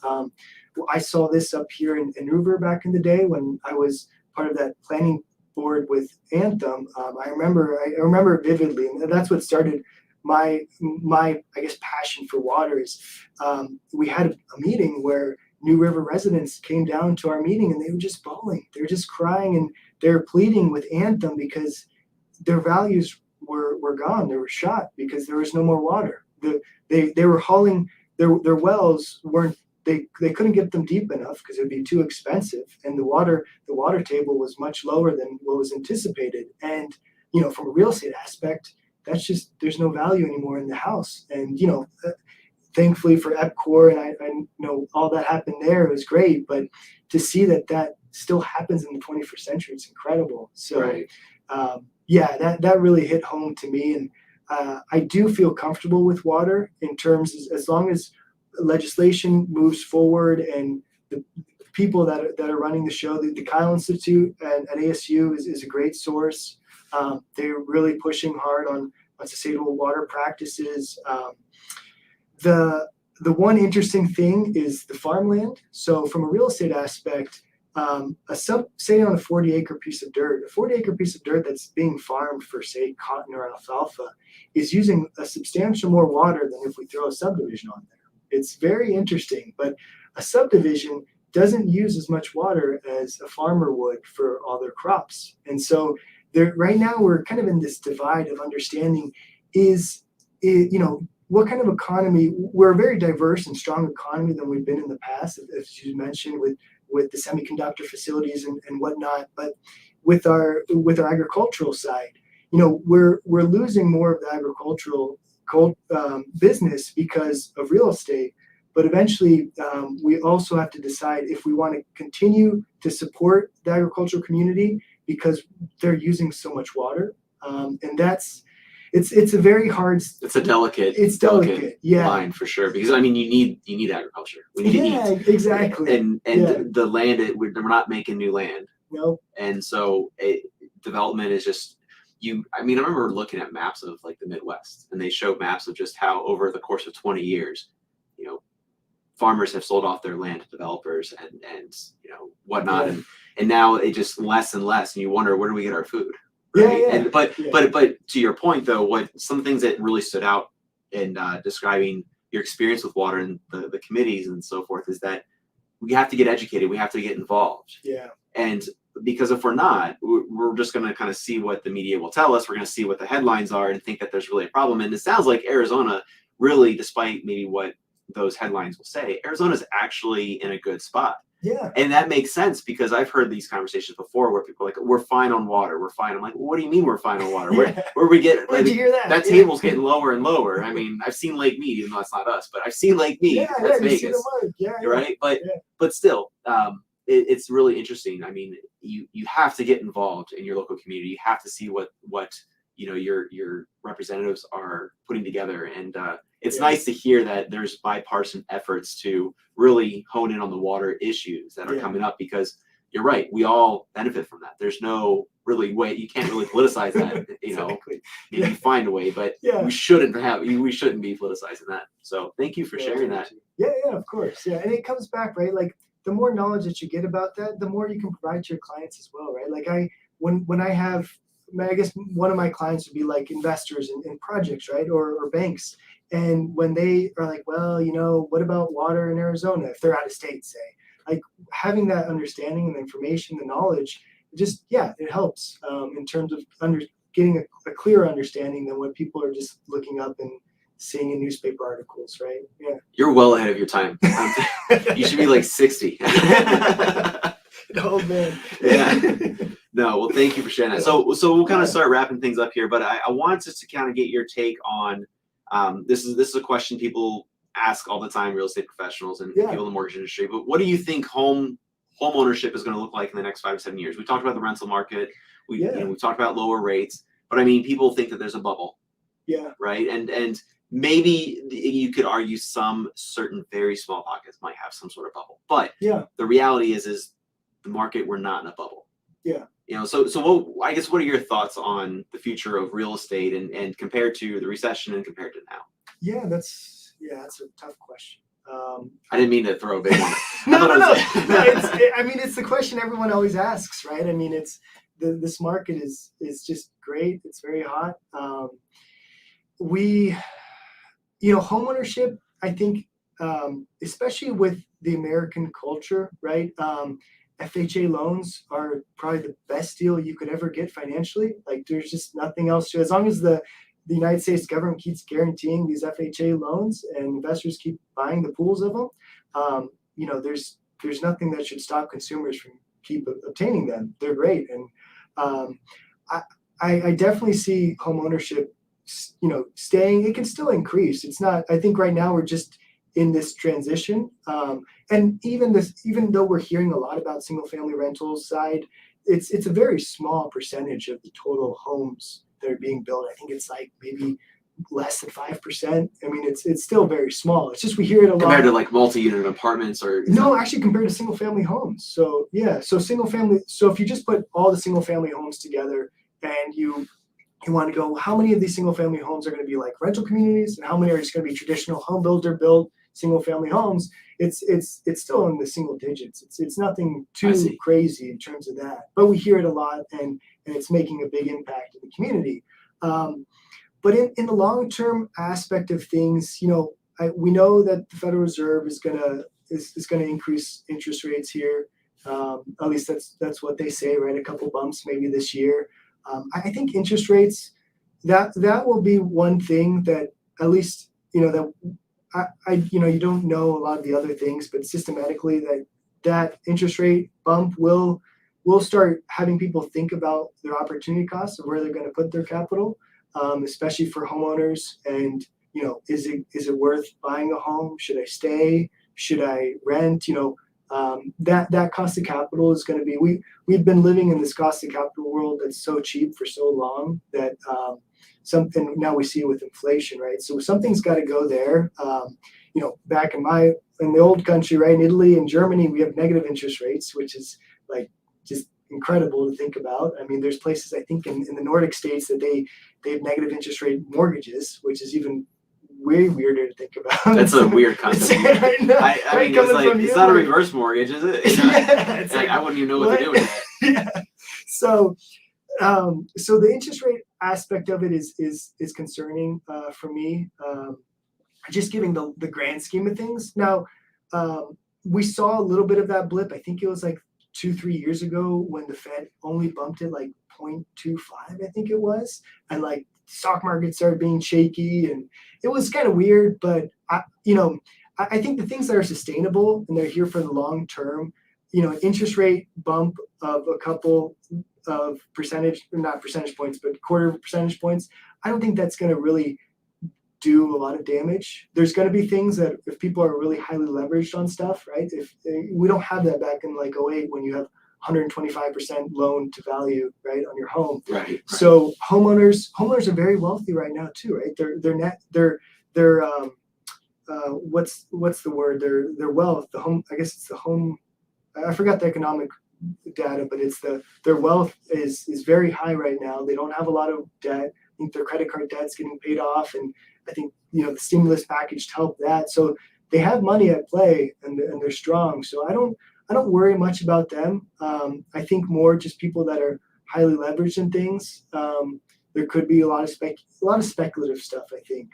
[SPEAKER 2] I saw this up here in Hoover back in the day when I was part of that planning board with Anthem. I remember vividly, and that's what started my I guess passion for water. Is we had a meeting where New River residents came down to our meeting and they were just bawling. They were just crying and they're pleading with Anthem because their values were gone. They were shot because there was no more water. They were hauling their wells weren't. They couldn't get them deep enough because it would be too expensive, and the water table was much lower than what was anticipated. And from a real estate aspect, that's just, there's no value anymore in the house. And thankfully for EPCOR, and I know all that happened there, it was great. But to see that still happens in the 21st century, it's incredible. So
[SPEAKER 1] right.
[SPEAKER 2] Yeah, that really hit home to me. And I do feel comfortable with water in terms as long as legislation moves forward and the people that are running the show. The Kyle Institute at ASU is a great source. They're really pushing hard on sustainable water practices. The one interesting thing is the farmland. So from a real estate aspect, say on a 40-acre piece of dirt, a 40-acre piece of dirt that's being farmed for, say, cotton or alfalfa is using a substantial more water than if we throw a subdivision on there. It's very interesting, but a subdivision doesn't use as much water as a farmer would for all their crops. And so right now we're kind of in this divide of understanding what kind of economy. We're a very diverse and strong economy than we've been in the past, as you mentioned, with the semiconductor facilities and whatnot. But with our agricultural side, we're losing more of the agricultural business because of real estate. But eventually, we also have to decide if we want to continue to support the agricultural community because they're using so much water, and it's a very hard.
[SPEAKER 1] It's a delicate.
[SPEAKER 2] It's delicate. Yeah.
[SPEAKER 1] Line for sure, because you need agriculture. We need to eat.
[SPEAKER 2] Exactly.
[SPEAKER 1] And the land, we're not making new land.
[SPEAKER 2] No.
[SPEAKER 1] And so development is just. I remember looking at maps of like the Midwest, and they showed maps of just how over the course of 20 years, farmers have sold off their land to developers and whatnot,
[SPEAKER 2] Yeah.
[SPEAKER 1] and now it just less and less, and you wonder, where do we get our food? Right?
[SPEAKER 2] Yeah.
[SPEAKER 1] But to your point though, what some things that really stood out in describing your experience with water and the committees and so forth is that we have to get educated, we have to get involved.
[SPEAKER 2] Yeah.
[SPEAKER 1] And because if we're not, we're just going to kind of see what the media will tell us. We're going to see what the headlines are and think that there's really a problem. And it sounds like Arizona, really, despite maybe what those headlines will say, Arizona's actually in a good spot.
[SPEAKER 2] Yeah.
[SPEAKER 1] And that makes sense because I've heard these conversations before where people are like, we're fine on water. We're fine. I'm like, well, what do you mean we're fine on water? Where we get,
[SPEAKER 2] Where'd you hear that?
[SPEAKER 1] that table's getting lower and lower. I mean, I've seen Lake Mead, even though it's not us, but I've seen Lake Mead. That's Vegas. Right. But still, it's really interesting. I mean, you have to get involved in your local community. You have to see what your representatives are putting together, and it's nice to hear that there's bipartisan efforts to really hone in on the water issues that are coming up, because you're right, we all benefit from that. There's no really way, you can't really politicize that.
[SPEAKER 2] Exactly.
[SPEAKER 1] Maybe you find a way, but we shouldn't be politicizing that. So thank you for sharing that.
[SPEAKER 2] Yeah, of course. Yeah, and it comes back, right? Like the more knowledge that you get about that, the more you can provide to your clients as well, right? Like when I have, I guess one of my clients would be like investors in projects, right? Or banks. And when they are like, well, what about water in Arizona if they're out of state, say? Like having that understanding and the information, the knowledge, it helps in terms of getting a clearer understanding than what people are just looking up and seeing in newspaper articles, right? Yeah.
[SPEAKER 1] You're well ahead of your time. You should be like 60.
[SPEAKER 2] Oh man.
[SPEAKER 1] Yeah. No, well, thank you for sharing that. So we'll kind of start wrapping things up here, but I want us to kind of get your take on this is a question people ask all the time, real estate professionals and people in the mortgage industry. But what do you think home ownership is going to look like in the next 5 to 7 years? We talked about the rental market. We talked about lower rates, but I mean, people think that there's a bubble.
[SPEAKER 2] Yeah.
[SPEAKER 1] Right. And maybe you could argue some certain very small pockets might have some sort of bubble, but the reality is the market, we're not in a bubble.
[SPEAKER 2] Yeah.
[SPEAKER 1] So I guess what are your thoughts on the future of real estate and compared to the recession and compared to now?
[SPEAKER 2] Yeah, that's a tough question.
[SPEAKER 1] I didn't mean to throw a big one.
[SPEAKER 2] No. It's the question everyone always asks, right? I mean, it's this market is just great. It's very hot. Homeownership, I think, especially with the American culture, right? FHA loans are probably the best deal you could ever get financially. Like there's just nothing else to, as long as the United States government keeps guaranteeing these FHA loans and investors keep buying the pools of them, there's nothing that should stop consumers from keep obtaining them. They're great. And I definitely see home ownership, staying. It can still increase. It's not, I think right now we're just in this transition. And even though we're hearing a lot about single family rentals side, it's a very small percentage of the total homes that are being built. I think it's like maybe less than 5%. I mean, it's still very small. It's just we hear it a lot
[SPEAKER 1] compared to like multi-unit apartments or
[SPEAKER 2] actually compared to single family homes. So single family. So if you just put all the single family homes together and you want to go, how many of these single family homes are going to be like rental communities and how many are just going to be traditional home builder built single family homes? It's still in the single digits. It's nothing too crazy in terms of that, but we hear it a lot and it's making a big impact in the community. But in the long-term aspect of things, we know that the Federal Reserve is gonna increase interest rates here. At least that's what they say, right? A couple bumps maybe this year. I think interest rates, that will be one thing that at least that you don't know a lot of the other things, but systematically that interest rate bump will start having people think about their opportunity costs of where they're going to put their capital, especially for homeowners. And is it worth buying a home? Should I stay? Should I rent? That cost of capital is going to be, we've been living in this cost of capital world that's so cheap for so long that something now we see with inflation, right? So something's got to go there. Back in the old country, right, in Italy and Germany, we have negative interest rates, which is like just incredible to think about. I mean, there's places I think in the Nordic states that they have negative interest rate mortgages, which is even way weirder to think about.
[SPEAKER 1] That's a weird concept. I mean, it's not a reverse mortgage, is it? It's like I wouldn't even know what to do with it.
[SPEAKER 2] Yeah. So the interest rate aspect of it is concerning for me. Just giving the grand scheme of things. Now, we saw a little bit of that blip. I think it was like 2-3 years ago when the Fed only bumped it like 0.25, I think it was, and like stock market started being shaky, and it was kind of weird. But I think the things that are sustainable and they're here for the long term, an interest rate bump of a couple of not percentage points, but quarter of percentage points, I don't think that's going to really do a lot of damage. There's going to be things that if people are really highly leveraged on stuff, right? If we don't have that back in like '08 when you have 125% loan to value, right, on your home.
[SPEAKER 1] Right.
[SPEAKER 2] So homeowners are very wealthy right now too, right? They're what's the word? Their wealth, I guess it's the home. I forgot the economic data, but it's their wealth is very high right now. They don't have a lot of debt. I think their credit card debt's getting paid off, and I think the stimulus package helped that. So they have money at play, and they're strong. So I don't worry much about them. I think more just people that are highly leveraged in things. There could be a lot of speculative stuff, I think.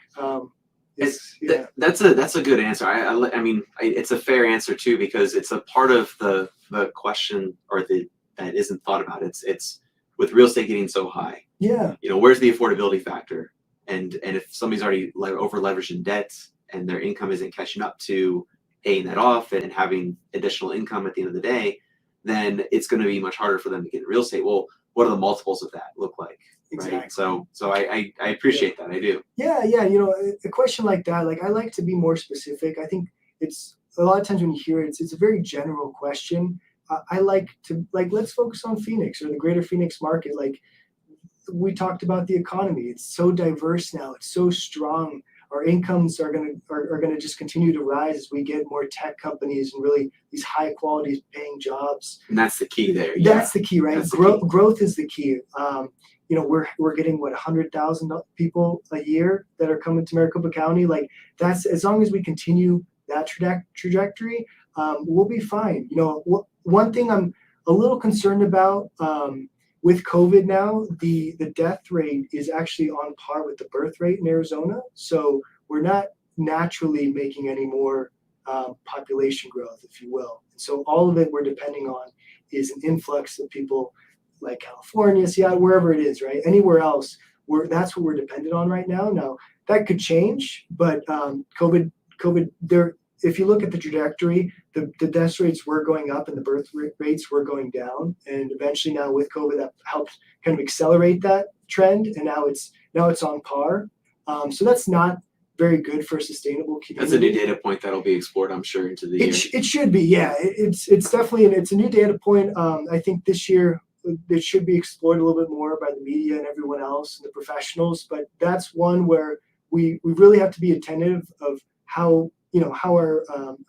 [SPEAKER 1] That's a good answer. I mean, it's a fair answer too, because it's a part of the question that isn't thought about. It's with real estate getting so high.
[SPEAKER 2] Yeah.
[SPEAKER 1] Where's the affordability factor? And if somebody's already over leveraged in debt and their income isn't catching up to paying that off and having additional income at the end of the day, then it's going to be much harder for them to get in real estate. Well, what do the multiples of that look like?
[SPEAKER 2] Exactly.
[SPEAKER 1] Right. So I appreciate that. I do.
[SPEAKER 2] Yeah. A question like that, like I like to be more specific. I think it's a lot of times when you hear it, it's a very general question. I like to let's focus on Phoenix or the greater Phoenix market. Like we talked about the economy. It's so diverse now. It's so strong. Our incomes are gonna just continue to rise as we get more tech companies and really these high quality paying jobs.
[SPEAKER 1] And that's the key there.
[SPEAKER 2] That's the key, right?
[SPEAKER 1] That's the key.
[SPEAKER 2] Growth is the key. We're getting 100,000 people a year that are coming to Maricopa County. Like that's, as long as we continue that trajectory, we'll be fine. One thing I'm a little concerned about with COVID now, the death rate is actually on par with the birth rate in Arizona. So we're not naturally making any more population growth, if you will. So all of it we're depending on is an influx of people like California, Seattle, wherever it is, right? Anywhere else, that's what we're dependent on right now. Now that could change, but COVID there. If you look at the trajectory, the death rates were going up and the birth rates were going down. And eventually now with COVID, that helped kind of accelerate that trend. And now it's on par. So that's not very good for a sustainable community.
[SPEAKER 1] That's a new data point that'll be explored, I'm sure, into the year.
[SPEAKER 2] It should be, yeah. It's definitely, it's a new data point. I think this year it should be explored a little bit more by the media and everyone else and the professionals. But that's one where we really have to be attentive of how our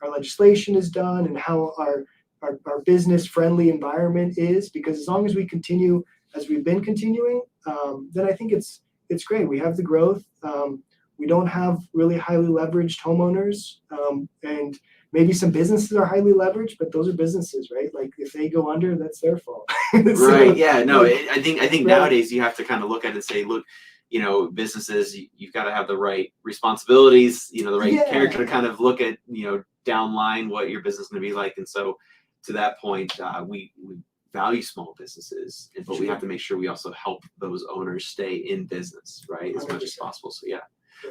[SPEAKER 2] legislation is done and how our business friendly environment is, because as long as we continue as we've been continuing, then I think it's great. We have the growth. We don't have really highly leveraged homeowners, and maybe some businesses are highly leveraged, but those are businesses, right? Like if they go under, that's their fault.
[SPEAKER 1] Right. Yeah. No. I think nowadays you have to kind of look at it and say, look, businesses, you've got to have the right responsibilities, the right character to kind of look at, downline what your business is going to be like. And so to that point, we value small businesses, but we have to make sure we also help those owners stay in business, right? As 100%. Much as possible. So, yeah.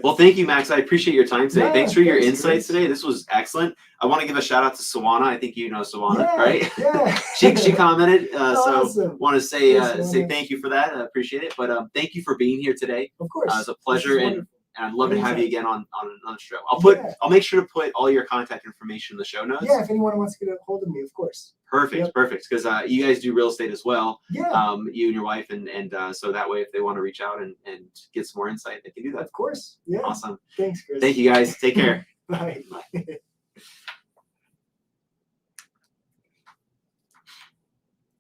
[SPEAKER 1] Well, thank you, Max. I appreciate your time today. Thanks for your insights today. This was excellent. I want to give a shout out to Sawana. I think you know Sawana, right? Yeah. she commented. Awesome. So want to say thank you for that. I appreciate it. But thank you for being here today.
[SPEAKER 2] Of course.
[SPEAKER 1] It's a pleasure, and I'd love to have you again on another show. I'll make sure to put all your contact information in the show notes.
[SPEAKER 2] Yeah, if anyone wants to get a hold of me, of course.
[SPEAKER 1] Perfect. Because you guys do real estate as well.
[SPEAKER 2] Yeah.
[SPEAKER 1] You and your wife, and so that way, if they want to reach out and get some more insight, they can do that.
[SPEAKER 2] Of course. Yeah.
[SPEAKER 1] Awesome.
[SPEAKER 2] Thanks, Chris.
[SPEAKER 1] Thank you, guys. Take care.
[SPEAKER 2] Bye.